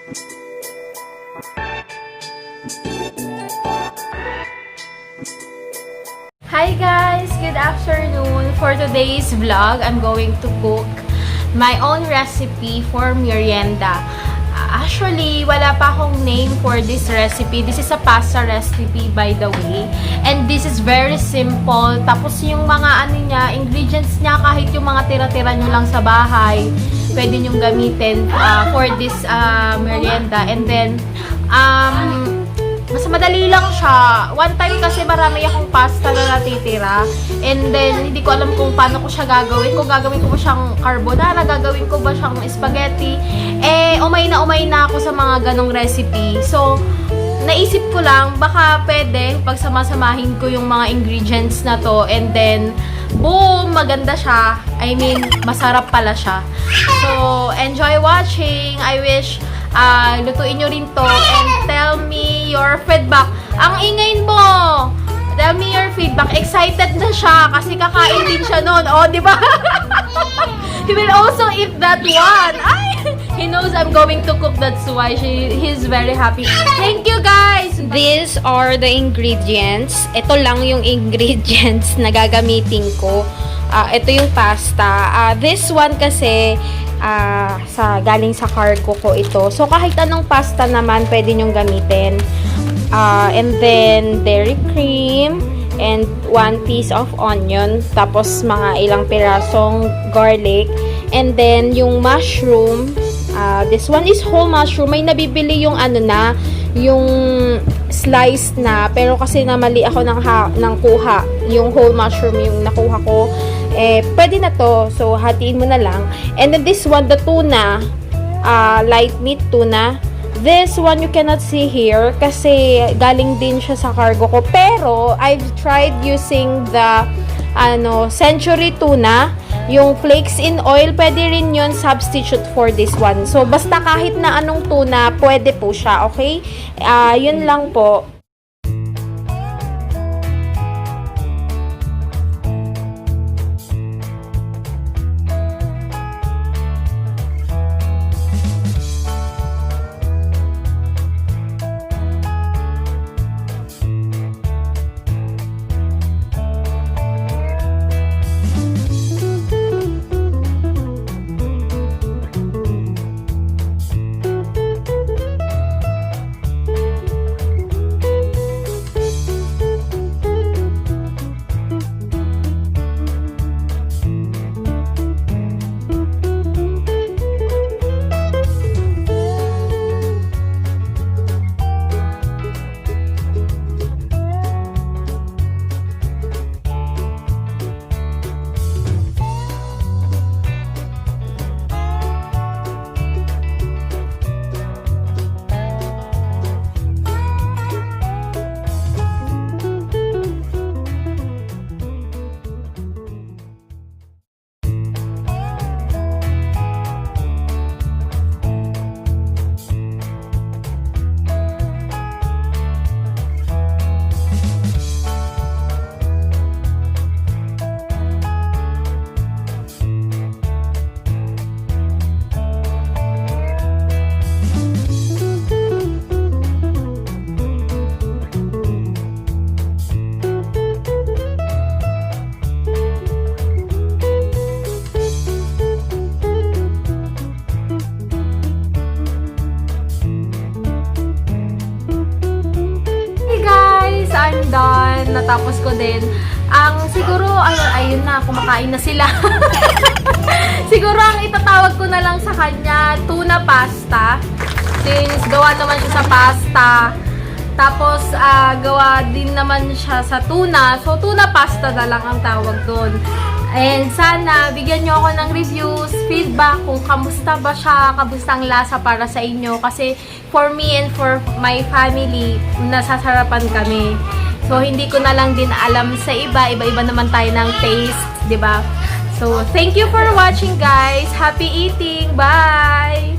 Hi guys! Good afternoon! For today's vlog, I'm going to cook my own recipe for Miryenda. Actually, wala pa akong name for this recipe. This is a pasta recipe, by the way. And this is very simple. Tapos yung mga ingredients niya, kahit yung mga tira-tira nyo lang sa bahay, pwede nyong gamitin for this merienda. And then, mas madali lang siya. One time kasi marami akong pasta na natitira. And then, hindi ko alam kung paano ko siya gagawin. Kung gagawin ko ba siyang carbonara, gagawin ko ba siyang spaghetti. Umay na ako sa mga ganong recipe. So, naisip ko lang, baka pwede pagsama-samahin ko yung mga ingredients na to. And then, boom! Maganda siya. I mean, masarap pala siya. So, enjoy watching. I wish lutuin nyo rin to and tell me your feedback. Ang ingay mo! Tell me your feedback. Excited na siya kasi kakain din siya nun. Oh, di ba? He will also eat that one. Ay! He knows I'm going to cook. That's why he's very happy. Thank you, guys! These are the ingredients. Ito lang yung ingredients na gagamitin ko. Ito yung pasta. This one kasi galing sa cargo ko ito. So, kahit anong pasta naman pwede nyong gamitin. And then, dairy cream and 1 piece of onion. Tapos, mga ilang pirasong garlic. And then, yung mushroom. This one is whole mushroom. May nabibili yung yung slice na. Pero kasi namali ako ng kuha. Yung whole mushroom yung nakuha ko. Pwede na to. So, hatiin mo na lang. And then this one, the tuna, light meat tuna. This one, you cannot see here kasi galing din siya sa cargo ko. Pero, I've tried using the century tuna. Yung flakes in oil, pwede rin yun substitute for this one. So, basta kahit na anong tuna, pwede po siya. Okay? Yun lang po. I'm done. Natapos ko din. Siguro, ayun na, kumakain na sila. Siguro, ang itatawag ko na lang sa kanya, tuna pasta. Since gawa naman siya sa pasta. Tapos, gawa din naman siya sa tuna. So, tuna pasta na lang ang tawag doon. And sana, bigyan nyo ako ng reviews, feedback, kung kamusta ba siya, kamusta ang lasa para sa inyo. Kasi, for me and for my family, nasasarapan kami. So, hindi ko na lang din alam sa iba. Iba-iba naman tayo ng taste, di ba? So, thank you for watching, guys. Happy eating. Bye!